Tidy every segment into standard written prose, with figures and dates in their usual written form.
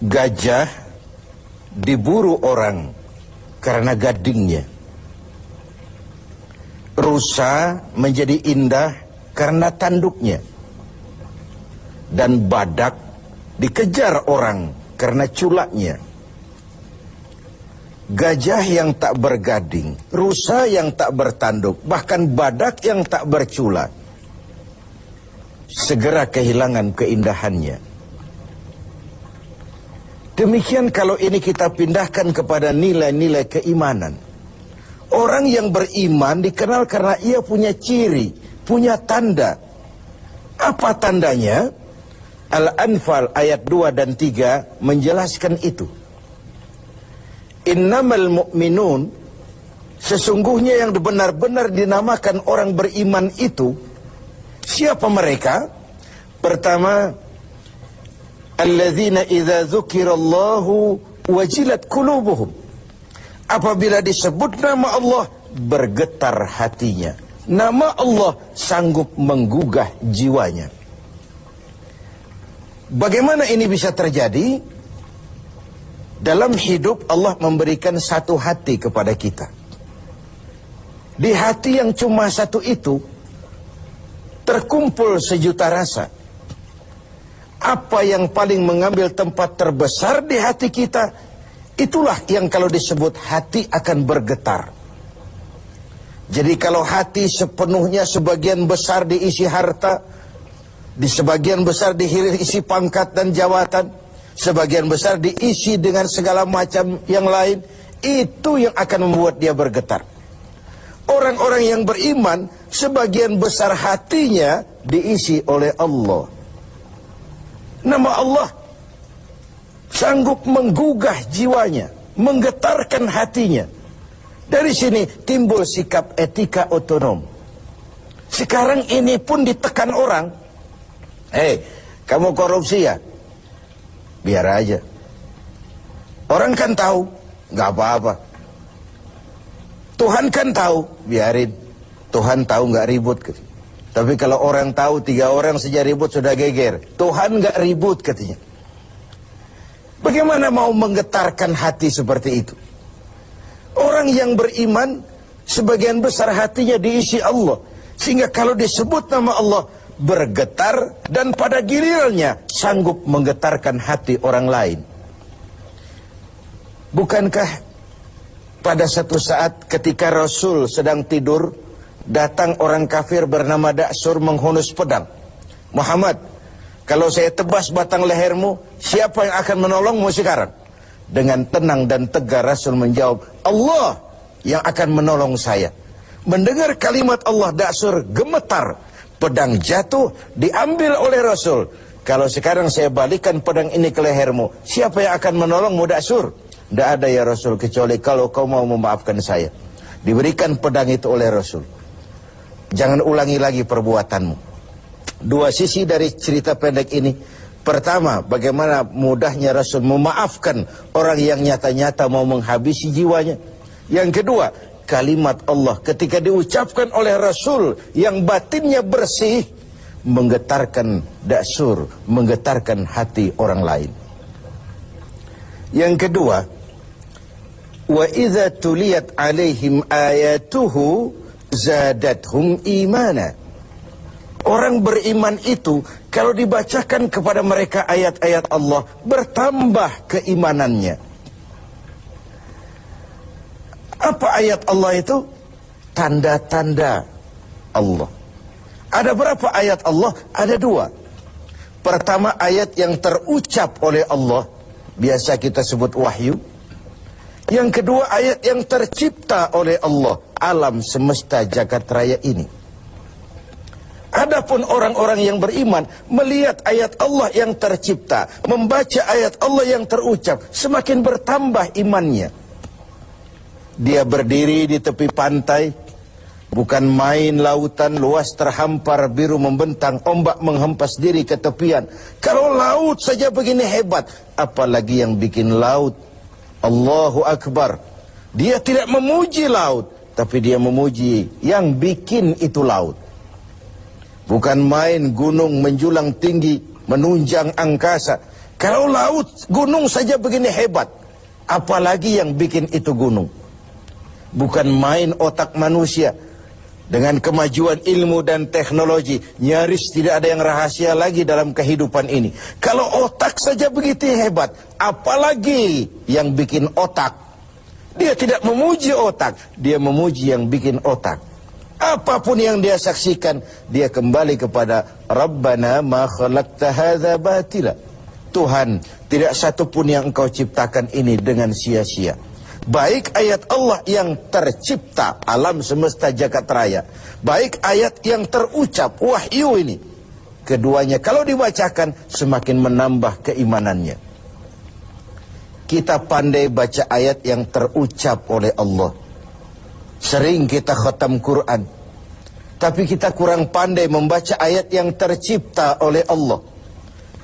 Gajah diburu orang karena gadingnya. Rusa menjadi indah karena tanduknya. Dan badak dikejar orang karena culaknya. Gajah yang tak bergading, rusa yang tak bertanduk, bahkan badak yang tak berculak, segera kehilangan keindahannya. Demikian kalau ini kita pindahkan kepada nilai-nilai keimanan. Orang yang beriman dikenal karena ia punya ciri, punya tanda. Apa tandanya? Al-Anfal ayat 2 dan 3 menjelaskan itu. Innamal mu'minun, sesungguhnya yang benar-benar dinamakan orang beriman itu, siapa mereka? Pertama, alladzina idza dzukirallahu wajilat qulubuhum. Apabila disebut nama Allah, bergetar hatinya. Nama Allah sanggup menggugah jiwanya. Bagaimana ini bisa terjadi? Dalam hidup Allah memberikan satu hati kepada kita. Di hati yang cuma satu itu terkumpul sejuta rasa. Apa yang paling mengambil tempat terbesar di hati kita, itulah yang kalau disebut hati akan bergetar. Jadi kalau hati sepenuhnya sebagian besar diisi harta, di sebagian besar diisi pangkat dan jawatan, sebagian besar diisi dengan segala macam yang lain, itu yang akan membuat dia bergetar. Orang-orang yang beriman, sebagian besar hatinya diisi oleh Allah. Nama Allah sanggup menggugah jiwanya, menggetarkan hatinya. Dari sini timbul sikap etika otonom. Sekarang ini pun ditekan orang. Kamu korupsi ya? Biar aja. Orang kan tahu, nggak apa-apa. Tuhan kan tahu, biarin. Tuhan tahu nggak ribut. Tapi kalau orang tahu, 3 orang saja ribut sudah geger. Tuhan nggak ribut katanya. Bagaimana mau menggetarkan hati seperti itu? Orang yang beriman, sebagian besar hatinya diisi Allah. Sehingga kalau disebut nama Allah, bergetar, dan pada gilirannya sanggup menggetarkan hati orang lain. Bukankah pada satu saat ketika Rasul sedang tidur, datang orang kafir bernama Da'sur menghunus pedang. Muhammad, kalau saya tebas batang lehermu, siapa yang akan menolongmu sekarang? Dengan tenang dan tegar Rasul menjawab, Allah yang akan menolong saya. Mendengar kalimat Allah, Da'sur gemetar. Pedang jatuh, diambil oleh Rasul. Kalau sekarang saya balikan pedang ini ke lehermu, siapa yang akan menolongmu, Da'sur? Tidak ada ya Rasul, kecuali kalau kau mau memaafkan saya. Diberikan pedang itu oleh Rasul. Jangan ulangi lagi perbuatanmu. 2 sisi dari cerita pendek ini. Pertama, bagaimana mudahnya Rasul memaafkan orang yang nyata-nyata mau menghabisi jiwanya. Yang kedua, kalimat Allah ketika diucapkan oleh Rasul yang batinnya bersih, menggetarkan Da'sur, menggetarkan hati orang lain. Yang kedua, wa idza tuliyat alaihim ayatuhu zadathum imana. Orang beriman itu kalau dibacakan kepada mereka ayat-ayat Allah, bertambah keimanannya. Apa ayat Allah itu? Tanda-tanda Allah. Ada berapa ayat Allah? Ada 2. Pertama, ayat yang terucap oleh Allah, biasa kita sebut wahyu. Yang kedua, ayat yang tercipta oleh Allah, alam semesta jagat raya ini. Adapun orang-orang yang beriman melihat ayat Allah yang tercipta, membaca ayat Allah yang terucap, semakin bertambah imannya. Dia berdiri di tepi pantai, bukan main lautan luas terhampar biru membentang, ombak menghempas diri ke tepian. Kalau laut saja begini hebat, apalagi yang bikin laut. Allahu Akbar. Dia tidak memuji laut, tapi dia memuji yang bikin itu laut. Bukan main gunung menjulang tinggi, menunjang angkasa. Kalau laut, gunung saja begini hebat, apalagi yang bikin itu gunung. Bukan main otak manusia. Dengan kemajuan ilmu dan teknologi, nyaris tidak ada yang rahasia lagi dalam kehidupan ini. Kalau otak saja begitu hebat, apalagi yang bikin otak. Dia tidak memuji otak, dia memuji yang bikin otak. Apapun yang dia saksikan, dia kembali kepada Rabbana ma khalaqta hadza batila. Tuhan, tidak satupun yang engkau ciptakan ini dengan sia-sia. Baik ayat Allah yang tercipta, alam semesta jagat raya, baik ayat yang terucap, wahyu ini. Keduanya kalau dibacakan semakin menambah keimanannya. Kita pandai baca ayat yang terucap oleh Allah. Sering kita khatam Quran, tapi kita kurang pandai membaca ayat yang tercipta oleh Allah.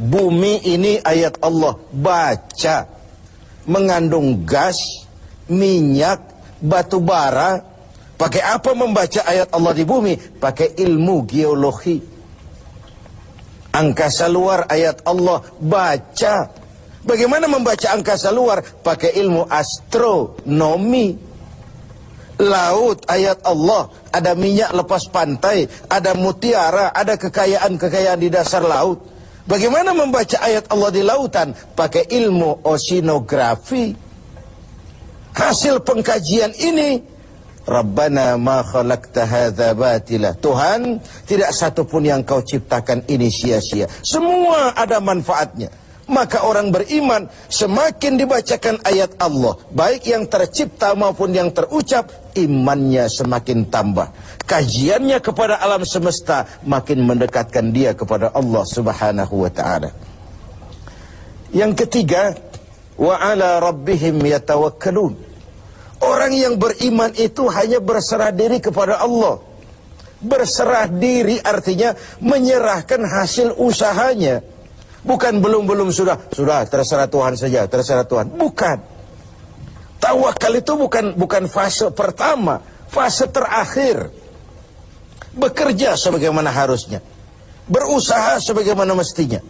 Bumi ini ayat Allah, baca. Mengandung gas, minyak, batu bara. Pakai apa membaca ayat Allah di bumi? Pakai ilmu geologi. Angkasa luar ayat Allah, baca. Bagaimana membaca angkasa luar? Pakai ilmu astronomi. Laut ayat Allah, ada minyak lepas pantai, ada mutiara, ada kekayaan-kekayaan di dasar laut. Bagaimana membaca ayat Allah di lautan? Pakai ilmu oceanografi. Hasil pengkajian ini, Rabbana ma khalaqta hadza batila. Tuhan, tidak satupun yang kau ciptakan ini sia-sia. Semua ada manfaatnya. Maka orang beriman, semakin dibacakan ayat Allah, baik yang tercipta maupun yang terucap, imannya semakin tambah. Kajiannya kepada alam semesta makin mendekatkan dia kepada Allah Subhanahu wa ta'ala. Yang ketiga, wa ala rabbihim yatawakkalun. Orang yang beriman itu hanya berserah diri kepada Allah. Berserah diri artinya menyerahkan hasil usahanya. Bukan belum sudah terserah Tuhan saja, terserah Tuhan. Bukan. Tawakal itu bukan fase pertama, fase terakhir. Bekerja sebagaimana harusnya. Berusaha sebagaimana mestinya.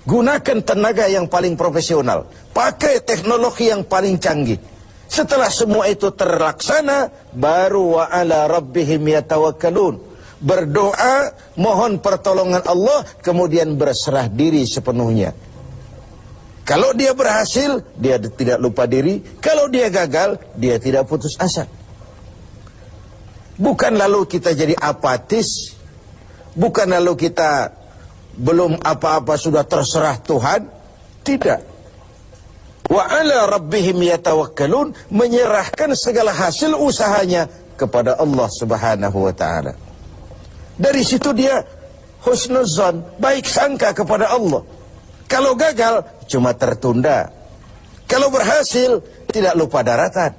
Gunakan tenaga yang paling profesional. Pakai teknologi yang paling canggih. Setelah semua itu terlaksana, baru wa ala rabbihim yatawakkalun. Berdoa, mohon pertolongan Allah, kemudian berserah diri sepenuhnya. Kalau dia berhasil, dia tidak lupa diri. Kalau dia gagal, dia tidak putus asa. Bukan lalu kita jadi apatis. Bukan lalu kita belum apa-apa sudah terserah Tuhan. Tidak. Wa ala rabbihim yatawakkalun, menyerahkan segala hasil usahanya kepada Allah Subhanahu wa ta'ala. Dari situ dia husnuzon, baik sangka kepada Allah. Kalau gagal, cuma tertunda. Kalau berhasil, tidak lupa daratan.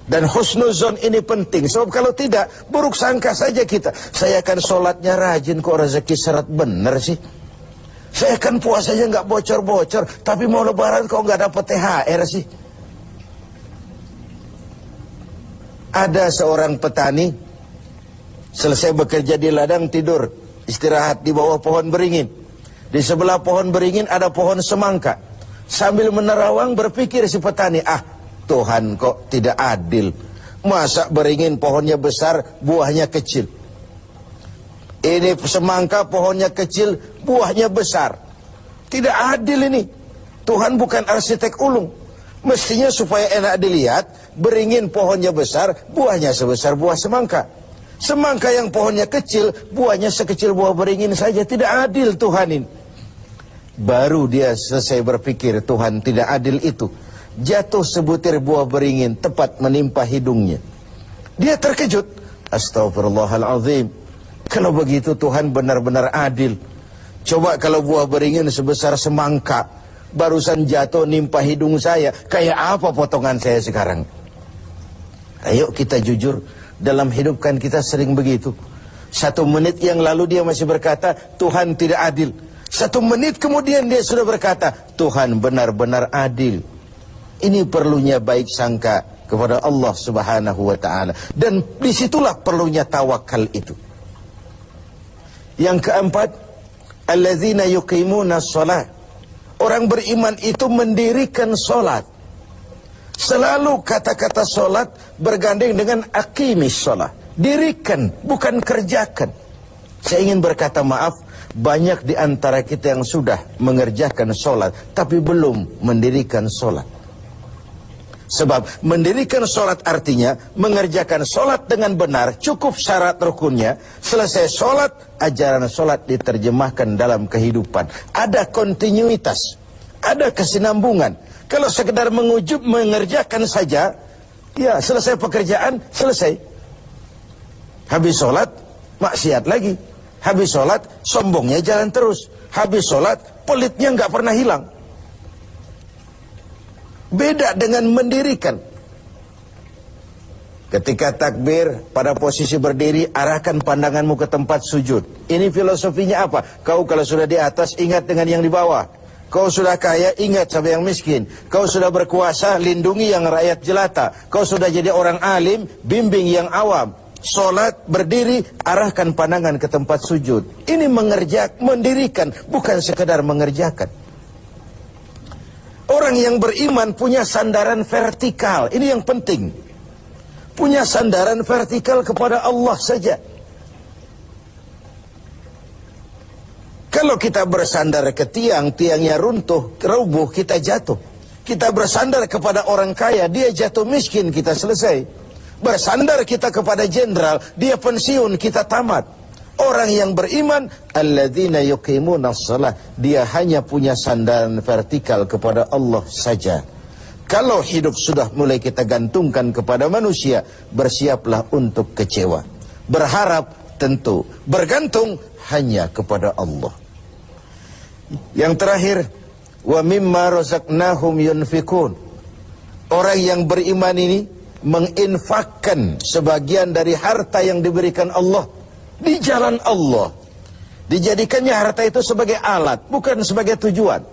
Dan husnuzon ini penting, sebab kalau tidak, buruk sangka saja kita. Saya akan sholatnya rajin, kok rezeki seret bener sih. Saya akan puasanya nggak bocor-bocor, tapi mau lebaran kok nggak dapat THR sih. Ada seorang petani, selesai bekerja di ladang, tidur, istirahat di bawah pohon beringin. Di sebelah pohon beringin ada pohon semangka. Sambil menerawang berpikir si petani, Tuhan kok tidak adil. Masa beringin pohonnya besar, buahnya kecil. Ini semangka pohonnya kecil, buahnya besar. Tidak adil ini. Tuhan bukan arsitek ulung. Mestinya supaya enak dilihat, beringin pohonnya besar, buahnya sebesar buah semangka. Semangka yang pohonnya kecil, buahnya sekecil buah beringin saja. Tidak adil Tuhan ini. Baru dia selesai berpikir Tuhan tidak adil itu, jatuh sebutir buah beringin tepat menimpa hidungnya. Dia terkejut. Astagfirullahaladzim. Kalau begitu Tuhan benar-benar adil. Coba kalau buah beringin sebesar semangka barusan jatuh nimpa hidung saya, kayak apa potongan saya sekarang? Ayo kita jujur. Dalam hidup kan kita sering begitu. 1 menit yang lalu dia masih berkata Tuhan tidak adil. 1 menit kemudian dia sudah berkata Tuhan benar-benar adil. Ini perlunya baik sangka kepada Allah Subhanahu wa ta'ala. Dan disitulah perlunya tawakal itu. Yang keempat, alladzina yuqimuna shalah. Orang beriman itu mendirikan sholat. Selalu kata-kata sholat bergandeng dengan aqimis sholat. Dirikan, bukan kerjakan. Saya ingin berkata maaf, banyak di antara kita yang sudah mengerjakan sholat, tapi belum mendirikan sholat. Sebab mendirikan sholat artinya mengerjakan sholat dengan benar, cukup syarat rukunnya. Selesai sholat, ajaran sholat diterjemahkan dalam kehidupan. Ada kontinuitas, ada kesinambungan. Kalau sekedar mengerjakan saja, ya selesai pekerjaan, selesai. Habis sholat, maksiat lagi. Habis sholat, sombongnya jalan terus. Habis sholat, pelitnya nggak pernah hilang. Beda dengan mendirikan. Ketika takbir, pada posisi berdiri, arahkan pandanganmu ke tempat sujud. Ini filosofinya apa? Kau kalau sudah di atas, ingat dengan yang di bawah. Kau sudah kaya, ingat sama yang miskin. Kau sudah berkuasa, lindungi yang rakyat jelata. Kau sudah jadi orang alim, bimbing yang awam. Sholat, berdiri, arahkan pandangan ke tempat sujud. Ini mendirikan, bukan sekedar mengerjakan. Orang yang beriman punya sandaran vertikal. Ini yang penting. Punya sandaran vertikal kepada Allah saja. Kalau kita bersandar ke tiang, tiangnya runtuh, rubuh, kita jatuh. Kita bersandar kepada orang kaya, dia jatuh miskin, kita selesai. Bersandar kita kepada jenderal, dia pensiun, kita tamat. Orang yang beriman, alladzina yuqimunas shalah, dia hanya punya sandaran vertikal kepada Allah saja. Kalau hidup sudah mulai kita gantungkan kepada manusia, bersiaplah untuk kecewa. Berharap tentu, bergantung hanya kepada Allah. Yang terakhir, wa mimma razaqnahum yunfikun. Orang yang beriman ini menginfakkan sebagian dari harta yang diberikan Allah di jalan Allah. Dijadikannya harta itu sebagai alat, bukan sebagai tujuan.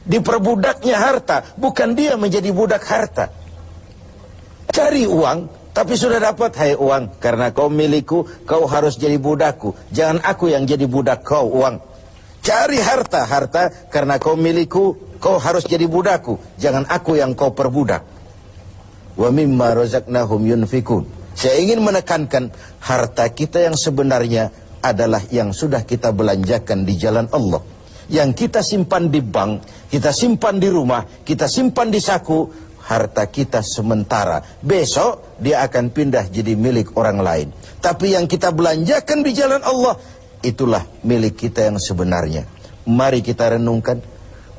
Diperbudaknya harta, bukan dia menjadi budak harta. Cari uang, tapi sudah dapat, hai uang, karena kau milikku, kau harus jadi budakku. Jangan aku yang jadi budak kau, uang. Cari harta, karena kau milikku, kau harus jadi budakku. Jangan aku yang kau perbudak. Wa mimma razaqnahum yunfikun. Saya ingin menekankan, harta kita yang sebenarnya adalah yang sudah kita belanjakan di jalan Allah. Yang kita simpan di bank, kita simpan di rumah, kita simpan di saku, harta kita sementara. Besok dia akan pindah jadi milik orang lain. Tapi yang kita belanjakan di jalan Allah, itulah milik kita yang sebenarnya. Mari kita renungkan,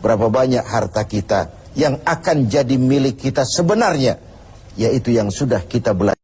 berapa banyak harta kita yang akan jadi milik kita sebenarnya, yaitu yang sudah kita belanjakan.